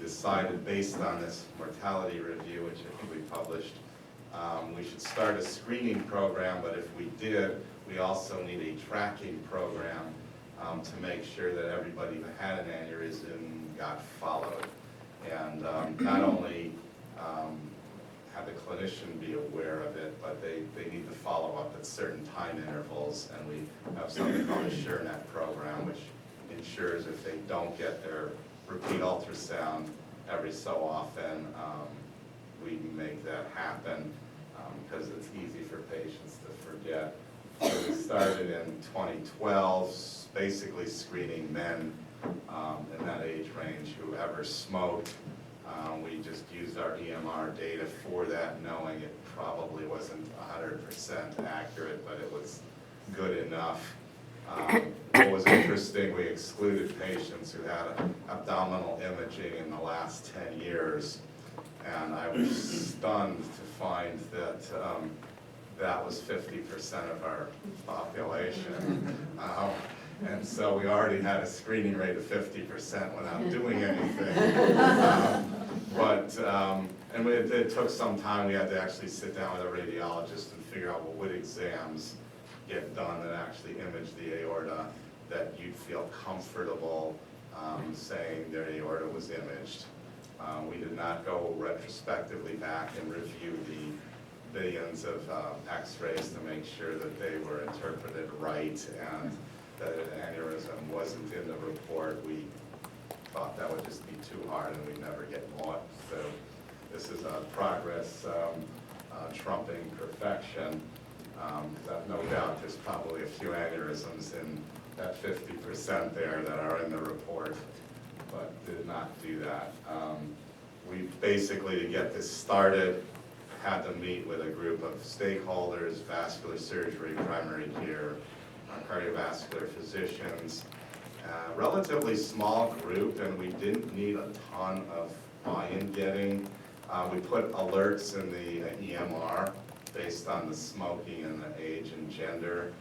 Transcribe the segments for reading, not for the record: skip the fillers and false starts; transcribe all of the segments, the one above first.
decided, based on this mortality review, which I think we published, we should start a screening program, but if we did, we also need a tracking program to make sure that everybody who had an aneurysm got followed. And not only have the clinician be aware of it, but they need to follow up at certain time intervals. And we have something called a SureNet program, which ensures if they don't get their repeat ultrasound every so often, we make that happen because it's easy for patients to forget. So we started in 2012, basically screening men in that age range who ever smoked. We just used our EMR data for that, knowing it probably wasn't 100% accurate, but it was good enough. What was interesting, we excluded patients who had abdominal imaging in the last 10 years, and I was stunned to find that that was 50% of our population. And so we already had a screening rate of 50% without doing anything. And it took some time. We had to actually sit down with a radiologist and figure out what exams get done that actually image the aorta that you'd feel comfortable saying their aorta was imaged. We did not go retrospectively back and review the billions of x-rays to make sure that they were interpreted right and that an aneurysm wasn't in the report. We thought that would just be too hard and we'd never get more. So this is a progress trumping perfection. I've no doubt there's probably a few aneurysms in that 50% there that are in the report, but did not do that. We basically, to get this started, had to meet with a group of stakeholders, vascular surgery, primary care, cardiovascular physicians, relatively small group, and we didn't need a ton of buy-in getting. We put alerts in the EMR based on the smoking and the age and gender.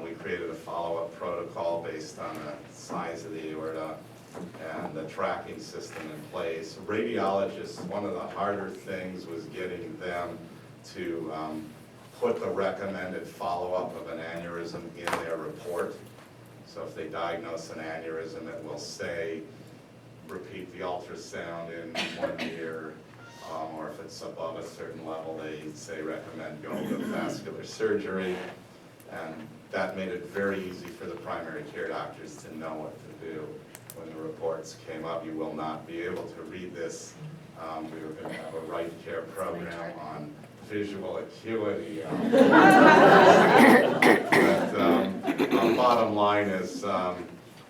We created a follow-up protocol based on the size of the aorta and the tracking system in place. Radiologists, one of the harder things was getting them to put the recommended follow-up of an aneurysm in their report. So if they diagnose an aneurysm, it will say, repeat the ultrasound in 1 year, or if it's above a certain level, they say recommend going to vascular surgery. And that made it very easy for the primary care doctors to know what to do. When the reports came up, you will not be able to read this. We were going to have a right care program on visual acuity. Bottom line is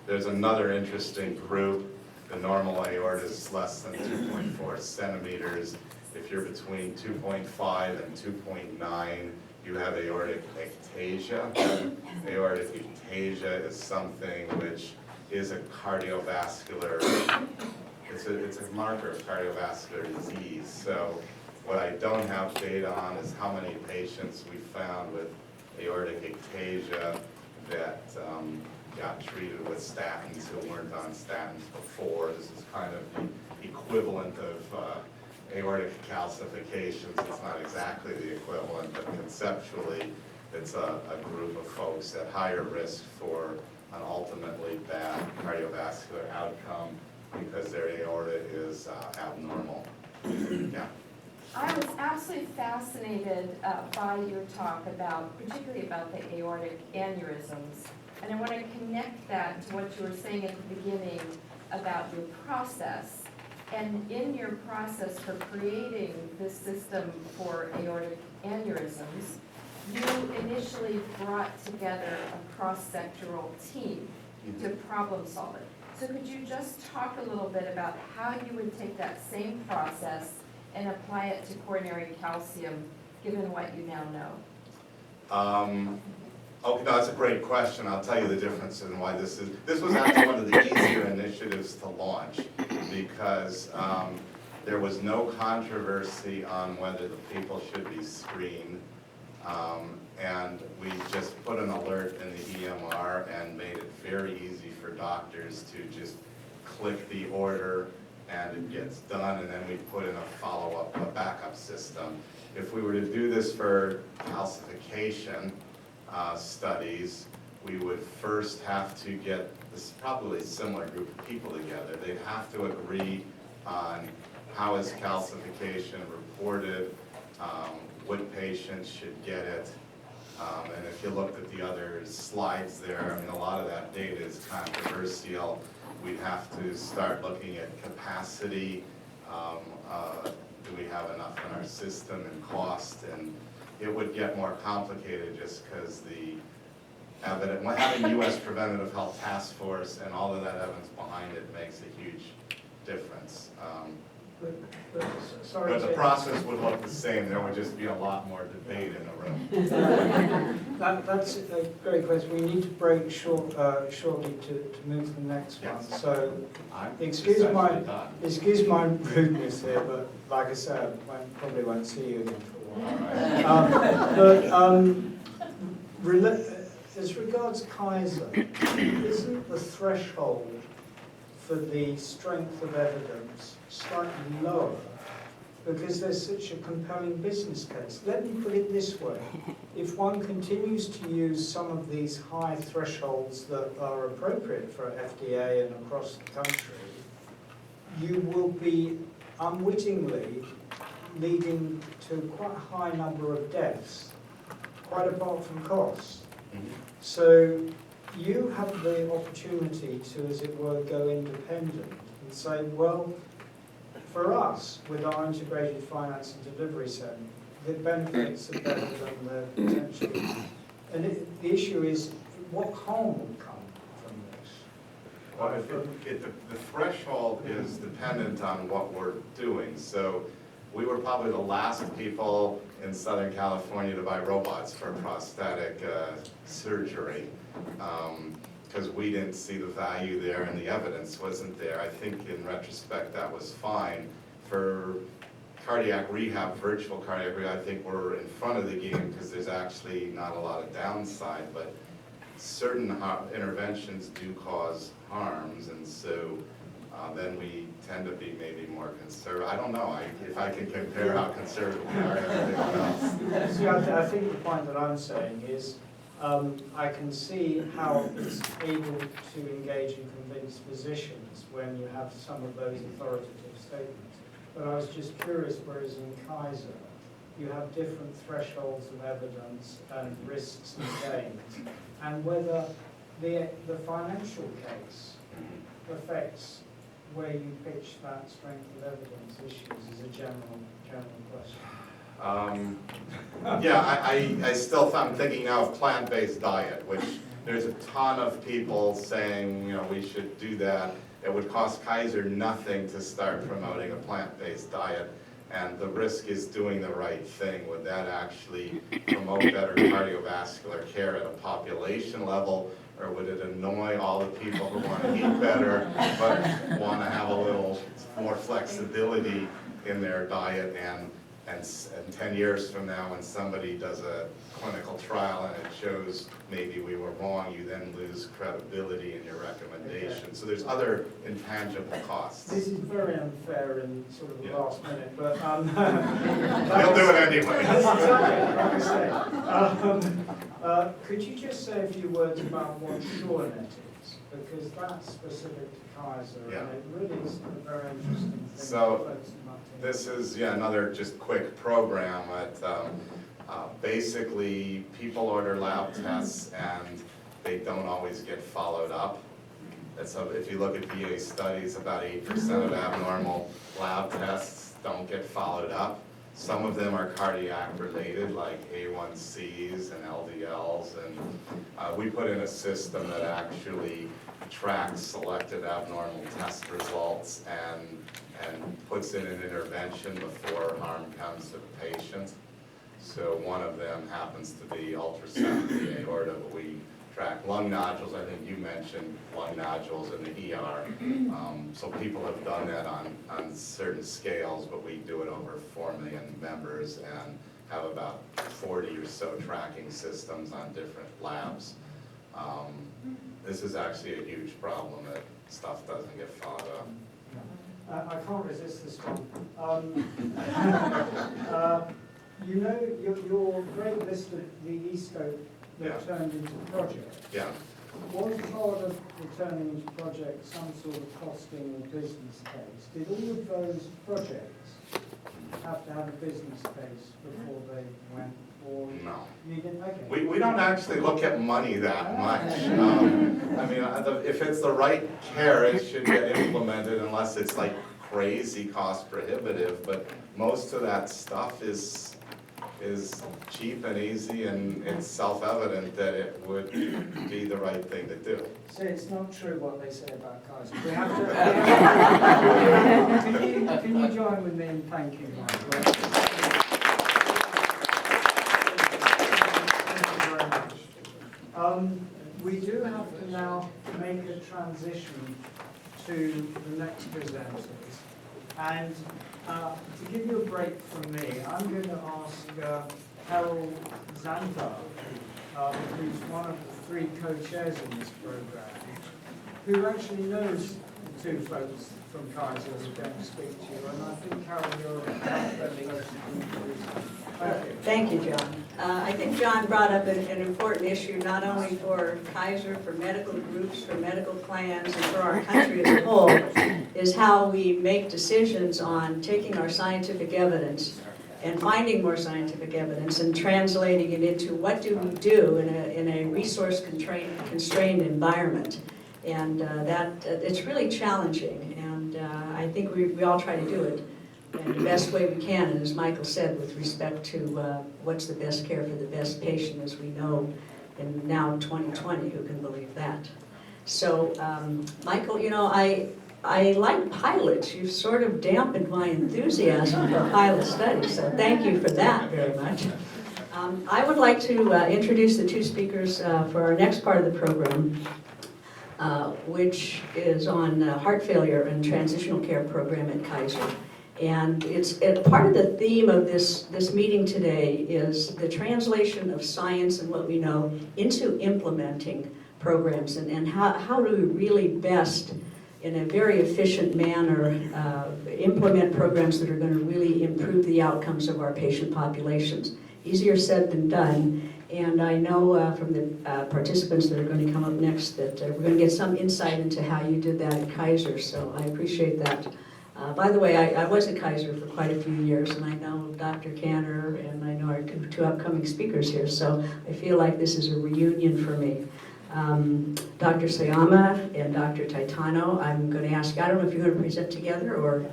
there's another interesting group. The normal aorta is less than 2.4 centimeters. If you're between 2.5 and 2.9, you have aortic ectasia. Aortic ectasia is something which is a cardiovascular, it's a marker of cardiovascular disease. So what I don't have data on is how many patients we found with aortic ectasia that got treated with statins who weren't on statins before. This is kind of the equivalent of aortic calcifications. It's not exactly the equivalent, but conceptually it's a group of folks at higher risk for an ultimately bad cardiovascular outcome because their aorta is abnormal. Yeah. I was absolutely fascinated by your talk particularly about the aortic aneurysms. And I want to connect that to what you were saying at the beginning about your process. And in your process for creating this system for aortic aneurysms, you initially brought together a cross-sectoral team to problem solve it. So could you just talk a little bit about how you would take that same process and apply it to coronary calcium, given what you now know? Okay, no, that's a great question. I'll tell you the difference in why this was actually one of the easier initiatives to launch because there was no controversy on whether the people should be screened. And we just put an alert in the EMR and made it very easy for doctors to just click the order and it gets done, and then we put in a follow-up, a backup system. If we were to do this for calcification studies, we would first have to get this probably a similar group of people together. They'd have to agree on how is calcification reported, what patients should get it. And if you looked at the other slides there, I mean, a lot of that data is controversial. We'd have to start looking at capacity. Do we have enough in our system, and cost? And it would get more complicated just because the evidence, having U.S. Preventative Health Task Force and all of that evidence behind it makes a huge difference. Sorry, But the process would look the same. There would just be a lot more debate in the room. That's a great question. We need to break shortly to move to the next one. Yes. So I'm excuse essentially done. my rudeness here, but like I said, I probably won't see you again for a while. All right. As regards Kaiser, isn't the threshold for the strength of evidence slightly lower because there's such a compelling business case? Let me put it this way. If one continues to use some of these high thresholds that are appropriate for FDA and across the country, you will be unwittingly leading to quite a high number of deaths, quite apart from costs. So you have the opportunity to, as it were, go independent and say, well, for us, with our integrated finance and delivery center, the benefits are better than the potential. And the issue is, what harm will come from this? Well, the threshold is dependent on what we're doing. So we were probably the last people in Southern California to buy robots for prosthetic surgery because we didn't see the value there and the evidence wasn't there. I think in retrospect that was fine. For cardiac rehab, virtual cardiac rehab, I think we're in front of the game because there's actually not a lot of downside, but certain interventions do cause harms, and so then we tend to be maybe more conservative. I don't know if I can compare how conservative we are to everyone else. See, I think the point that I'm saying is I can see how it's able to engage and convince physicians when you have some of those authoritative statements. But I was just curious, whereas in Kaiser, you have different thresholds of evidence and risks and gains, and whether the financial case affects where you pitch that strength of evidence issues is a general question. Yeah, I still, I'm thinking now of plant-based diet, which there's a ton of people saying, you know, we should do that. It would cost Kaiser nothing to start promoting a plant-based diet, and the risk is doing the right thing. Would that actually promote better cardiovascular care at a population level, or would it annoy all the people who want to eat better but want to have a little more flexibility in their diet? And 10 years from now, when somebody does a clinical trial and it shows maybe we were wrong, you then lose credibility in your recommendation. Okay. So there's other intangible costs. This is very unfair in sort of the last minute, but you'll do it anyway. That's exactly, like I say. Could you just say a few words about what SureNet is? Because that's specific to Kaiser, and it really is a very interesting thing. So this is another just quick program that basically people order lab tests and they don't always get followed up. And so if you look at VA studies, about 8% of abnormal lab tests don't get followed up. Some of them are cardiac related, like A1Cs and LDLs, and we put in a system that actually tracks selected abnormal test results and puts in an intervention before harm comes to the patient. So one of them happens to be ultrasound of the aorta, but we track lung nodules. I think you mentioned lung nodules in the ER. So people have done that on certain scales, but we do it over 4 million members and have about 40 or so tracking systems on different labs. This is actually a huge problem that stuff doesn't get followed up. I can't resist this one. You know, your great list of the e-scope that Yeah. turned into project. Yeah. Was part of the turning into project some sort of costing or business case? Did all of those projects have to have a business case before they went, or No. you didn't? Okay. We don't actually look at money that much. I mean, if it's the right care, it should get implemented unless it's like crazy cost prohibitive, but most of that stuff is cheap and easy, and it's self-evident that it would be the right thing to do. So it's not true what they say about Kaiser. We have to, can you join with me in thanking Michael? Thank you very much. We do have to now make a transition to the next presenters. And to give you a break from me, I'm going to ask Harold Zantar, who's one of the 3 co-chairs in this program, who actually knows the 2 folks from Kaiser who are going to speak to you. And I think, Harold, you're a fairly close to introduce. Thank you. Thank you, John. I think John brought up an important issue, not only for Kaiser, for medical groups, for medical plans, and for our country as a whole, is how we make decisions on taking our scientific evidence and finding more scientific evidence and translating it into what do we do in a resource-constrained environment. And it's really challenging, and I think we all try to do it in the best way we can, and as Michael said, with respect to what's the best care for the best patient, as we know in now 2020, who can believe that? So, Michael, you know, I like pilots. You've sort of dampened my enthusiasm for pilot studies, so thank you for that very much. I would like to introduce the 2 speakers for our next part of the program, which is on heart failure and transitional care program at Kaiser. And it's part of the theme of this meeting today is the translation of science and what we know into implementing programs, and how do we really best, in a very efficient manner, implement programs that are going to really improve the outcomes of our patient populations. Easier said than done, and I know from the participants that are going to come up next that we're going to get some insight into how you did that at Kaiser, so I appreciate that. By the way, I was at Kaiser for quite a few years, and I know Dr. Cantor, and I know our 2 upcoming speakers here, so I feel like this is a reunion for me. Dr. Sayama and Dr. Taitano, I'm going to ask, I don't know if you're going to present together, or?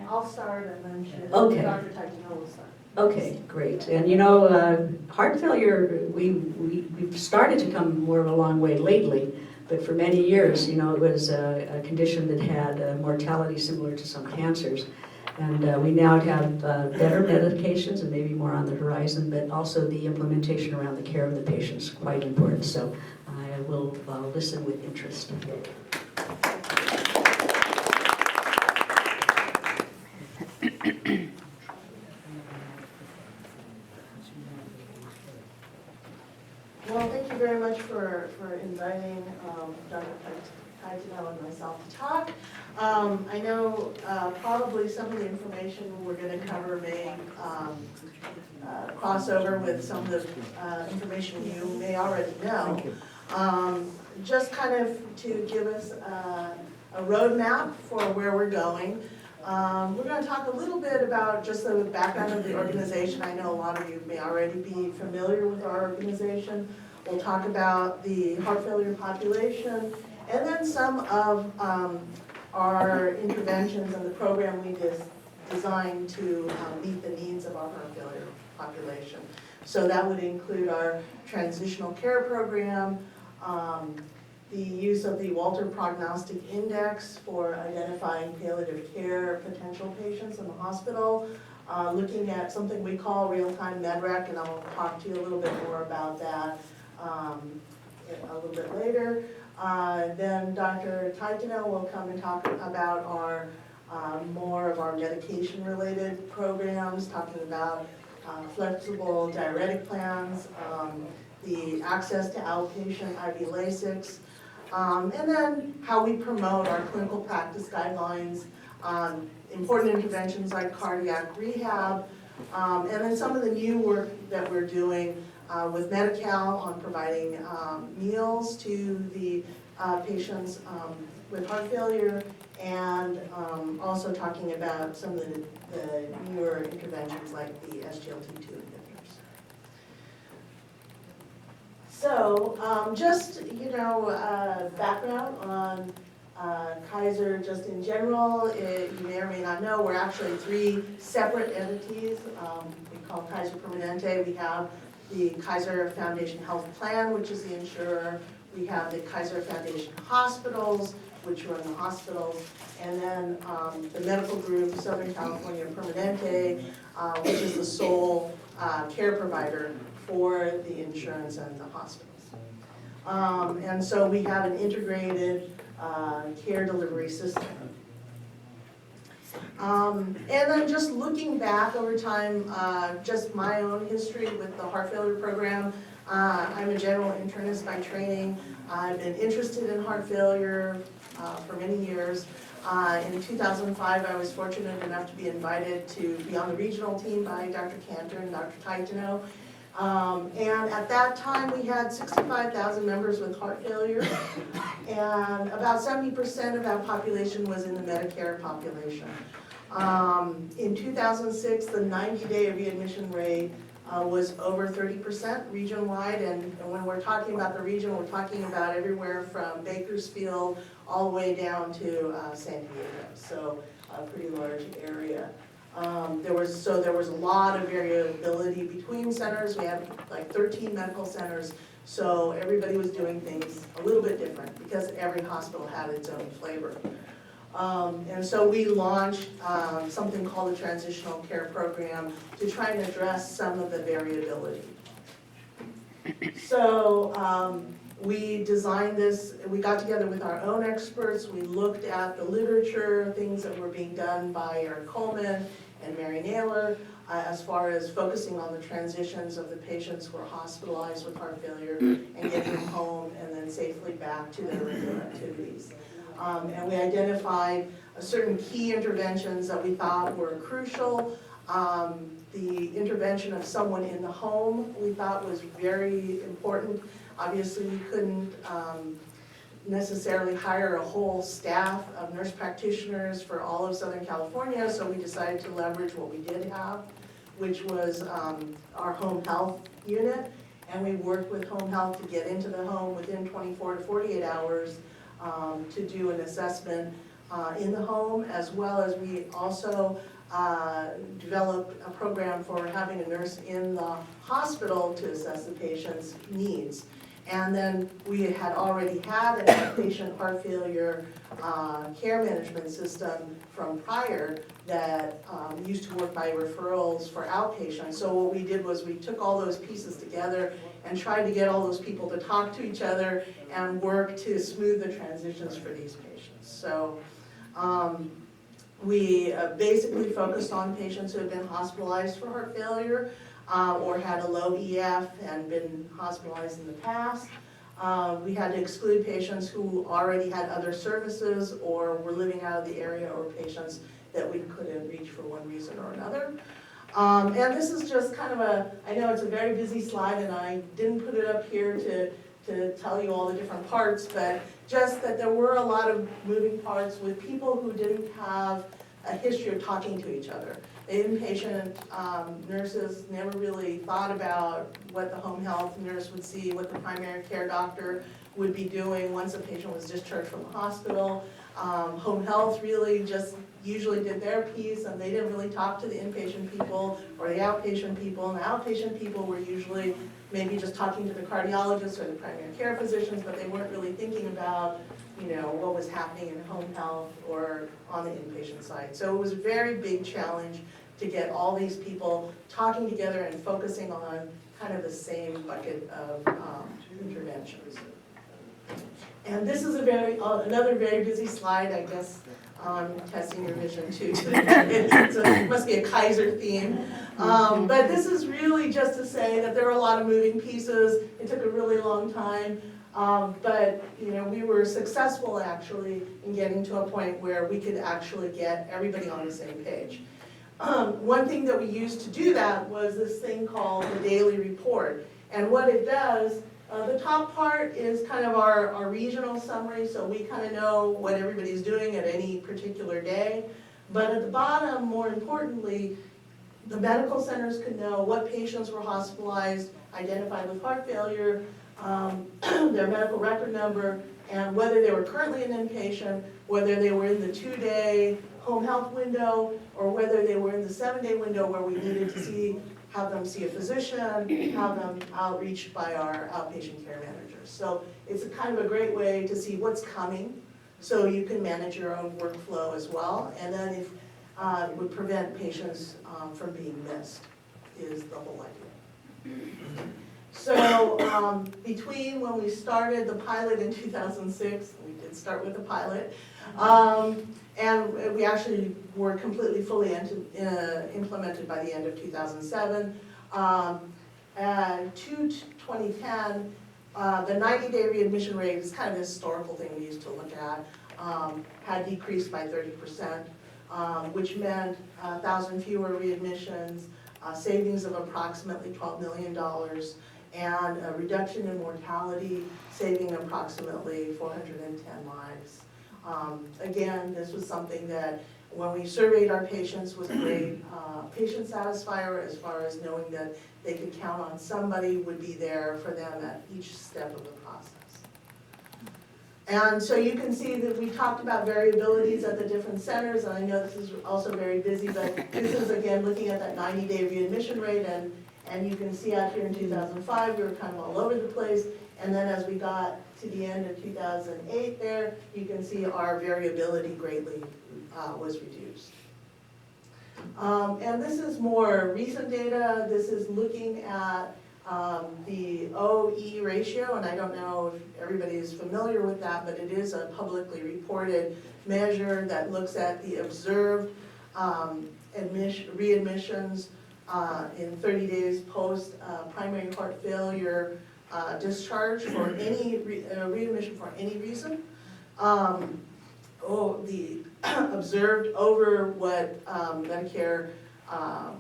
I'll start, and then Okay. Dr. Taitano will start. Okay, great. And you know, heart failure, we've started to come more of a long way lately, but for many years, you know, it was a condition that had mortality similar to some cancers. And we now have better medications, and maybe more on the horizon, but also the implementation around the care of the patient is quite important. So I will listen with interest. Well, thank you very much for inviting Dr. Kaiser and myself to talk. I know probably some of the information we're going to cover may cross over with some of the information you may already know. Just kind of to give us a roadmap for where we're going. We're going to talk a little bit about just the background of the organization. I know a lot of you may already be familiar with our organization. We'll talk about the heart failure population, and then some of our interventions and the program we designed to meet the needs of our heart failure population. So that would include our transitional care program, the use of the Walter Prognostic Index for identifying palliative care potential patients in the hospital, looking at something we call real-time MedRec, and I'll talk to you a little bit more about that a little bit later. Then Dr. Taitano will come and talk about our more of our medication-related programs, talking about flexible diuretic plans, the access to outpatient IV Lasix, and then how we promote our clinical practice guidelines, important interventions like cardiac rehab, and then some of the new work that we're doing with Medi-Cal on providing meals to the patients with heart failure, and also talking about some of the newer interventions like the SGLT2 inhibitors. So just, background on Kaiser just in general. You may or may not know, we're actually 3 separate entities. We call Kaiser Permanente. We have the Kaiser Foundation Health Plan, which is the insurer. We have the Kaiser Foundation Hospitals, which run the hospitals, and then the medical group, Southern California Permanente, which is the sole care provider for the insurance and the hospitals. And so we have an integrated care delivery system. And then just looking back over time, just my own history with the heart failure program. I'm a general internist by training. I've been interested in heart failure for many years. In 2005, I was fortunate enough to be invited to be on the regional team by Dr. Cantor and Dr. Taitano. And at that time, we had 65,000 members with heart failure, and about 70% of that population was in the Medicare population. In 2006, the 90-day readmission rate was over 30% region-wide, and when we're talking about the region, we're talking about everywhere from Bakersfield all the way down to San Diego, so a pretty large area. There was a lot of variability between centers. We had like 13 medical centers, so everybody was doing things a little bit different because every hospital had its own flavor. And so we launched something called the Transitional Care Program to try and address some of the variability. So we designed this, we got together with our own experts, we looked at the literature, things that were being done by Eric Coleman and Mary Naylor, as far as focusing on the transitions of the patients who are hospitalized with heart failure and getting them home and then safely back to their regular activities. And we identified certain key interventions that we thought were crucial. The intervention of someone in the home we thought was very important. Obviously, we couldn't necessarily hire a whole staff of nurse practitioners for all of Southern California, so we decided to leverage what we did have, which was our home health unit. And we worked with home health to get into the home within 24 to 48 hours to do an assessment in the home, as well as we also developed a program for having a nurse in the hospital to assess the patient's needs. And then we had already had an outpatient heart failure care management system from prior that used to work by referrals for outpatients. So what we did was we took all those pieces together and tried to get all those people to talk to each other and work to smooth the transitions for these patients. So we basically focused on patients who had been hospitalized for heart failure or had a low EF and been hospitalized in the past. We had to exclude patients who already had other services or were living out of the area, or patients that we couldn't reach for one reason or another. And this is just kind of I know it's a very busy slide and I didn't put it up here to tell you all the different parts, but just that there were a lot of moving parts with people who didn't have a history of talking to each other. The inpatient nurses never really thought about what the home health nurse would see, what the primary care doctor would be doing once a patient was discharged from the hospital. Home health really just usually did their piece, and they didn't really talk to the inpatient people or the outpatient people. And the outpatient people were usually maybe just talking to the cardiologists or the primary care physicians, but they weren't really thinking about, what was happening in home health or on the inpatient side. So it was a very big challenge to get all these people talking together and focusing on kind of the same bucket of interventions. And this is another very busy slide, I guess, testing your vision too today. So it must be a Kaiser theme. But this is really just to say that there are a lot of moving pieces. It took a really long time But, you know, we were successful actually in getting to a point where we could actually get everybody on the same page. One thing that we used to do that was this thing called the daily report. And what it does, the top part is kind of our regional summary, so we kind of know what everybody's doing at any particular day. But at the bottom, more importantly, the medical centers could know what patients were hospitalized, identified with heart failure, their medical record number, and whether they were currently an inpatient, whether they were in the 2-day home health window, or whether they were in the 7-day window where we needed to have them see a physician, have them outreached by our outpatient care managers. So it's a kind of a great way to see what's coming, so you can manage your own workflow as well. And then if it would prevent patients from being missed, is the whole idea. So between when we started the pilot in 2006, we did start with the pilot, and we actually were completely fully implemented by the end of 2007. And to 2010, the 90-day readmission rate is kind of a historical thing we used to look at, had decreased by 30%, which meant 1,000 fewer readmissions, savings of approximately $12 million, and a reduction in mortality, saving approximately 410 lives. Again, this was something that when we surveyed our patients was a great patient satisfier, as far as knowing that they could count on somebody would be there for them at each step of the process. And so you can see that we talked about variabilities at the different centers, and I know this is also very busy, but this is again looking at that 90-day readmission rate, and you can see out here in 2005 we were kind of all over the place, and then as we got to the end of 2008 there, you can see our variability greatly was reduced. And this is more recent data. This is looking at the OE ratio, and I don't know if everybody is familiar with that, but it is a publicly reported measure that looks at the observed readmissions in 30 days post primary heart failure discharge for any readmission for any reason. The observed over what Medicare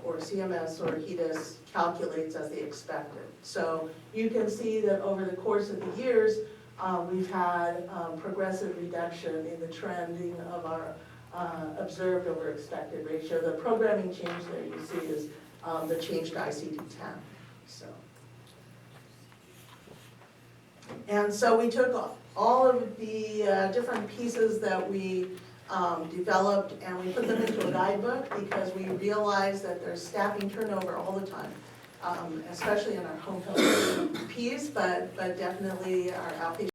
or CMS or HEDIS calculates as the expected. So you can see that over the course of the years, we've had progressive reduction in the trending of our observed over expected ratio. The programming change there you see is the change to ICD-10. And so we took all of the different pieces that we developed and we put them into a guidebook because we realized that there's staffing turnover all the time, especially in our home health piece, but definitely our outpatient